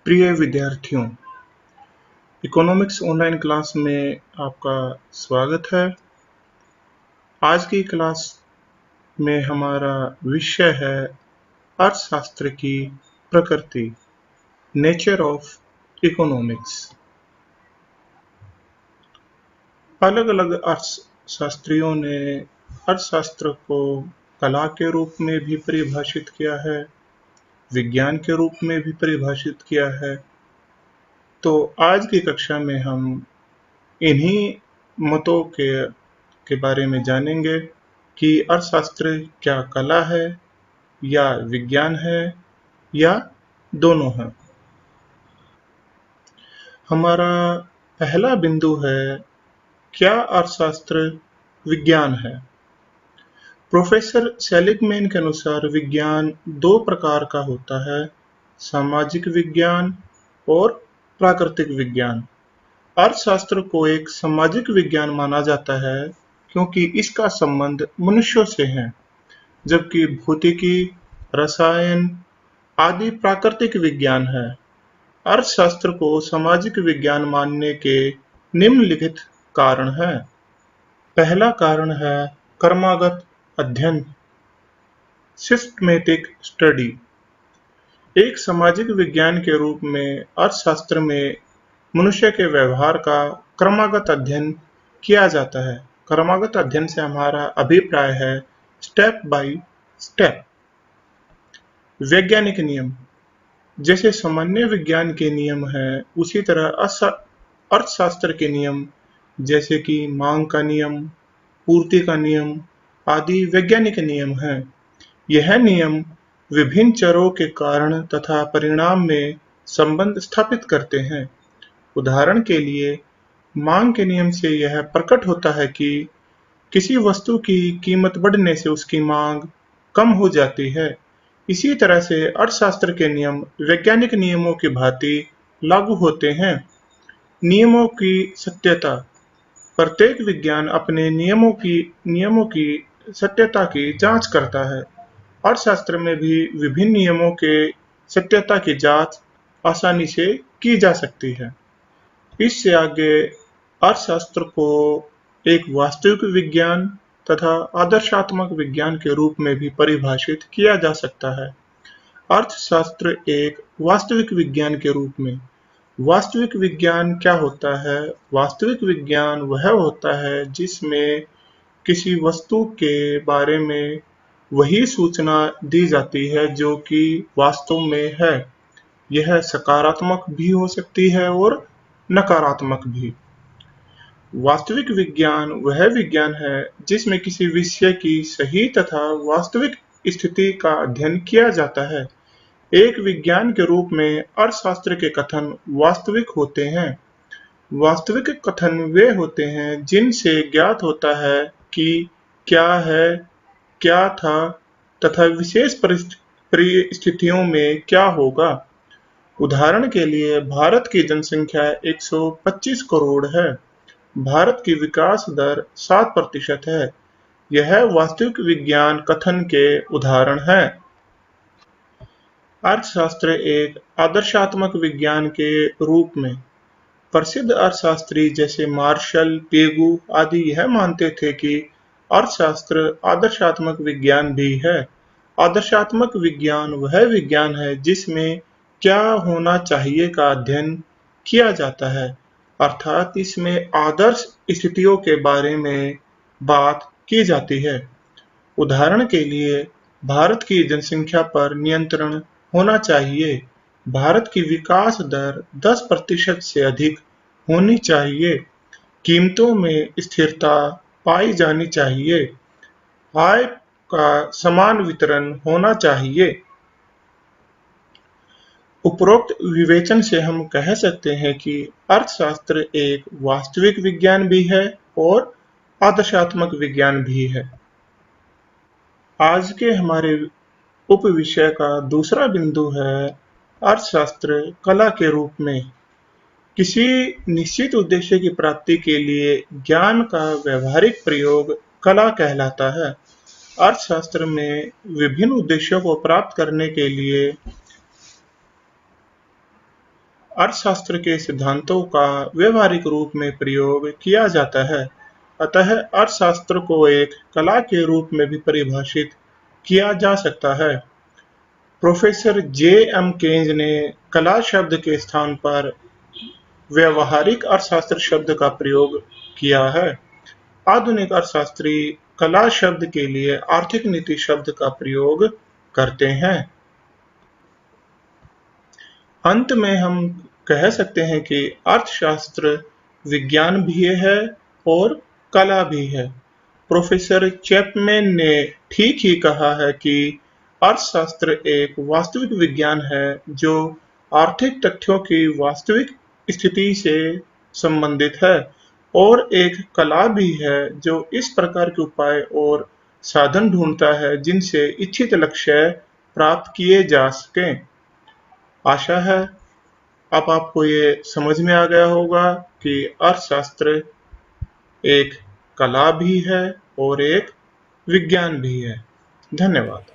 प्रिय विद्यार्थियों, economics online class में आपका स्वागत है। आज की क्लास में हमारा विषय है अर्थशास्त्र की प्रकृति, नेचर ऑफ इकोनॉमिक्स। अलग अलग अर्थशास्त्रियों ने अर्थशास्त्र को कला के रूप में भी परिभाषित किया है, विज्ञान के रूप में भी परिभाषित किया है। तो आज की कक्षा में हम इन्हीं मतों के बारे में जानेंगे कि अर्थशास्त्र क्या कला है या विज्ञान है या दोनों है। हमारा पहला बिंदु है, क्या अर्थशास्त्र विज्ञान है? प्रोफेसर सेलिगमैन के अनुसार विज्ञान दो प्रकार का होता है, सामाजिक विज्ञान और प्राकृतिक विज्ञान। अर्थशास्त्र को एक सामाजिक विज्ञान माना जाता है क्योंकि इसका संबंध मनुष्यों से है, जबकि भौतिकी, रसायन आदि प्राकृतिक विज्ञान है। अर्थशास्त्र को सामाजिक विज्ञान मानने के निम्नलिखित कारण हैं। पहला कारण है क्रमागत अध्ययन, सिस्टमैटिक स्टडी। एक सामाजिक विज्ञान के रूप में अर्थशास्त्र में मनुष्य के व्यवहार का क्रमागत अध्ययन किया जाता है। क्रमागत अध्ययन से हमारा अभिप्राय है स्टेप बाय स्टेप। वैज्ञानिक नियम, जैसे सामान्य विज्ञान के नियम हैं, उसी तरह अर्थशास्त्र के नियम जैसे कि मांग का नियम, पूर्ति का नियम आदि वैज्ञानिक नियम हैं। यह नियम विभिन्न चरों के कारण तथा परिणाम में संबंध स्थापित करते हैं। उदाहरण के लिए, मांग के नियम से यह प्रकट होता है कि किसी वस्तु की कीमत बढ़ने से उसकी मांग कम हो जाती है। इसी तरह से अर्थशास्त्र के नियम वैज्ञानिक नियमों की भांति लागू होते हैं। नियमों की सत्यता, प्रत्येक विज्ञान अपने नियमों की सत्यता की जांच करता है। अर्थशास्त्र में भी विभिन्न नियमों के सत्यता की जांच आसानी से की जा सकती है। इससे आगे अर्थशास्त्र को एक वास्तविक विज्ञान तथा आदर्शात्मक विज्ञान के रूप में भी परिभाषित किया जा सकता है। अर्थशास्त्र एक वास्तविक विज्ञान के रूप में। वास्तविक विज्ञान क्या होता है? वास्तविक विज्ञान वह होता है जिसमें किसी वस्तु के बारे में वही सूचना दी जाती है जो कि वास्तव में है। यह सकारात्मक भी हो सकती है और नकारात्मक भी। वास्तविक विज्ञान वह विज्ञान है जिसमें किसी विषय की सही तथा वास्तविक स्थिति का अध्ययन किया जाता है। एक विज्ञान के रूप में अर्थशास्त्र के कथन वास्तविक होते हैं। वास्तविक कथन वे होते हैं जिनसे ज्ञात होता है कि क्या है, क्या था तथा विशेष परिस्थितियों में क्या होगा। उदाहरण के लिए, भारत की जनसंख्या 125 करोड़ है। भारत की विकास दर 7% है। यह वास्तविक विज्ञान कथन के उदाहरण हैं। अर्थशास्त्र एक आदर्शात्मक विज्ञान के रूप में। प्रसिद्ध अर्थशास्त्री जैसे मार्शल, पेगु आदि यह मानते थे कि अर्थशास्त्र आदर्शात्मक विज्ञान भी है। आदर्शात्मक विज्ञान वह विज्ञान है जिसमें क्या होना चाहिए का अध्ययन किया जाता है, अर्थात इसमें आदर्श स्थितियों के बारे में बात की जाती है। उदाहरण के लिए, भारत की जनसंख्या पर नियंत्रण होना चाहिए। भारत की विकास दर 10% से अधिक होनी चाहिए। कीमतों में स्थिरता पाई जानी चाहिए। आय का समान वितरण होना चाहिए। उपरोक्त विवेचन से हम कह सकते हैं कि अर्थशास्त्र एक वास्तविक विज्ञान भी है और आदर्शात्मक विज्ञान भी है। आज के हमारे उपविषय का दूसरा बिंदु है अर्थशास्त्र कला के रूप में। किसी निश्चित उद्देश्य की प्राप्ति के लिए ज्ञान का व्यवहारिक प्रयोग कला कहलाता है। अर्थशास्त्र में विभिन्न उद्देश्यों को प्राप्त करने के लिए अर्थशास्त्र के सिद्धांतों का व्यवहारिक रूप में प्रयोग किया जाता है। अतः अर्थशास्त्र को एक कला के रूप में भी परिभाषित किया जा सकता है। प्रोफेसर जे एम केन्ज ने कला शब्द के स्थान पर व्यवहारिक अर्थशास्त्र शब्द का प्रयोग किया है। आधुनिक अर्थशास्त्री कला शब्द के लिए आर्थिक नीति शब्द का प्रयोग करते हैं। अंत में हम कह सकते हैं कि अर्थशास्त्र विज्ञान भी है और कला भी है। प्रोफेसर चैपमैन ने ठीक ही कहा है कि अर्थशास्त्र एक वास्तविक विज्ञान है जो आर्थिक तथ्यों की वास्तविक स्थिति से संबंधित है, और एक कला भी है जो इस प्रकार के उपाय और साधन ढूंढता है जिनसे इच्छित लक्ष्य प्राप्त किए जा सकें। आशा है अब आपको ये समझ में आ गया होगा कि अर्थशास्त्र एक कला भी है और एक विज्ञान भी है। धन्यवाद।